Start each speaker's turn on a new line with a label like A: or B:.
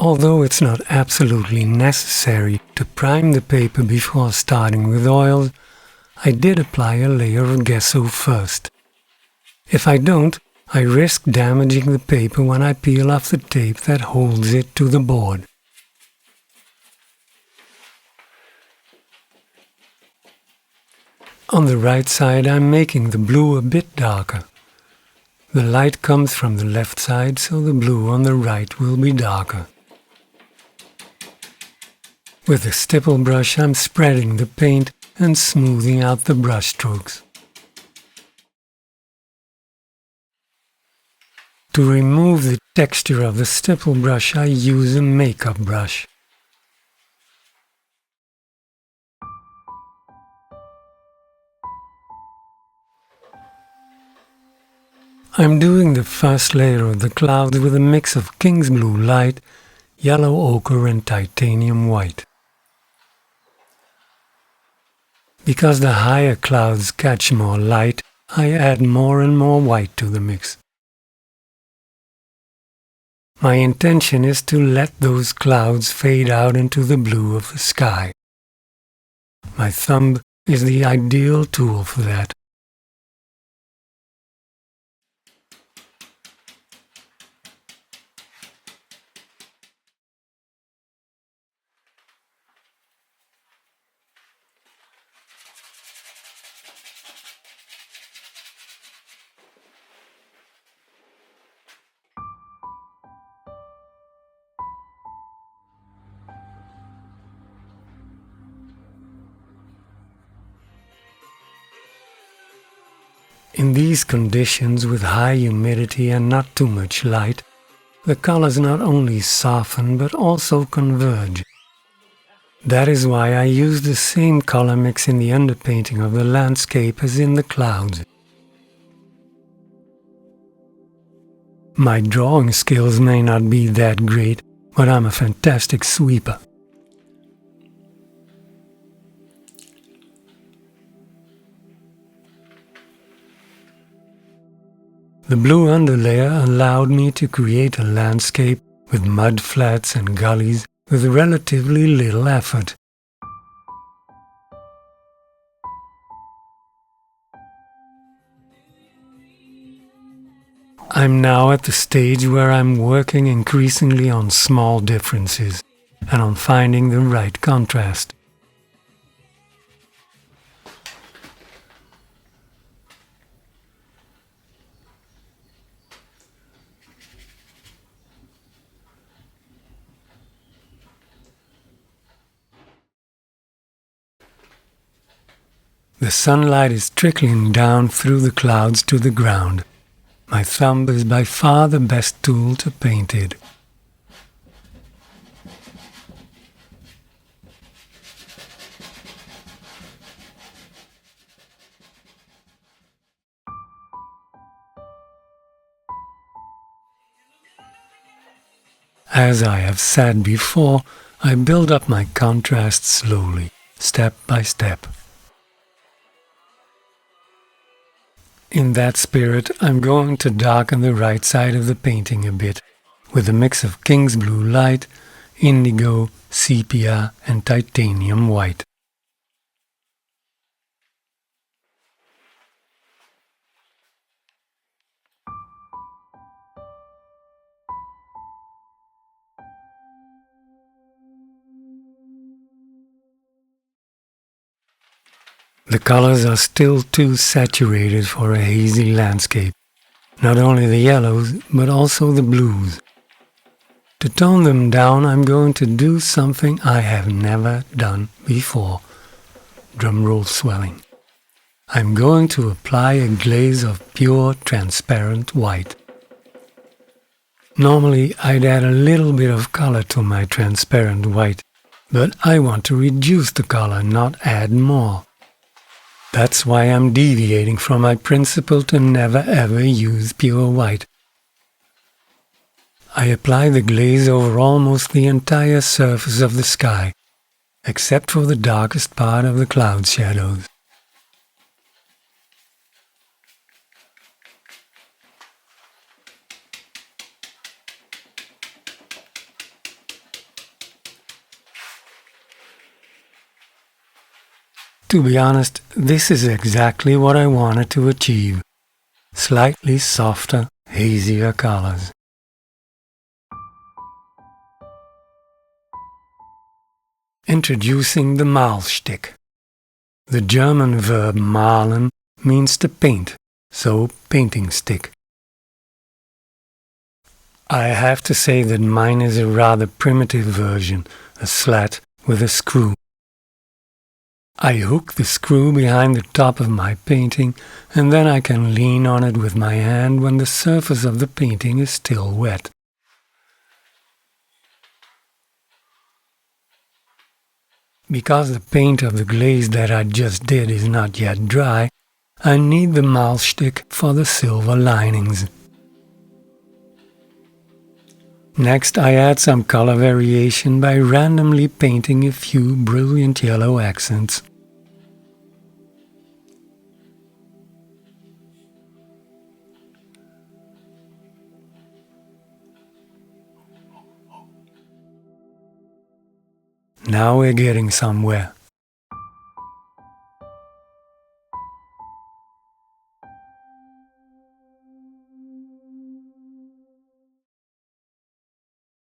A: Although it's not absolutely necessary to prime the paper before starting with oils, I did apply a layer of gesso first. If I don't, I risk damaging the paper when I peel off the tape that holds it to the board. On the right side, I'm making the blue a bit darker. The light comes from the left side, so the blue on the right will be darker. With a stipple brush, I'm spreading the paint and smoothing out the brush strokes. To remove the texture of the stipple brush, I use a makeup brush. I'm doing the first layer of the clouds with a mix of King's Blue Light, yellow ochre and titanium white. Because the higher clouds catch more light, I add more and more white to the mix. My intention is to let those clouds fade out into the blue of the sky. My thumb is the ideal tool for that. In these conditions with high humidity and not too much light, the colors not only soften but also converge. That is why I use the same color mix in the underpainting of the landscape as in the clouds. My drawing skills may not be that great, but I'm a fantastic sweeper. The blue underlayer allowed me to create a landscape with mud flats and gullies with relatively little effort. I'm now at the stage where I'm working increasingly on small differences and on finding the right contrast. The sunlight is trickling down through the clouds to the ground. My thumb is by far the best tool to paint it. As I have said before, I build up my contrast slowly, step by step. In that spirit, I'm going to darken the right side of the painting a bit, with a mix of King's Blue Light, indigo, sepia and titanium white. The colors are still too saturated for a hazy landscape, not only the yellows, but also the blues. To tone them down, I'm going to do something I have never done before. Drumroll swelling. I'm going to apply a glaze of pure transparent white. Normally, I'd add a little bit of color to my transparent white, but I want to reduce the color, not add more. That's why I'm deviating from my principle to never ever use pure white. I apply the glaze over almost the entire surface of the sky, except for the darkest part of the cloud shadows. To be honest, this is exactly what I wanted to achieve. Slightly softer, hazier colors. Introducing the Malstick. The German verb malen means to paint, so painting stick. I have to say that mine is a rather primitive version, a slat with a screw. I hook the screw behind the top of my painting, and then I can lean on it with my hand when the surface of the painting is still wet. Because the paint of the glaze that I just did is not yet dry, I need the Malstick for the silver linings. Next, I add some color variation by randomly painting a few brilliant yellow accents. Now we're getting somewhere.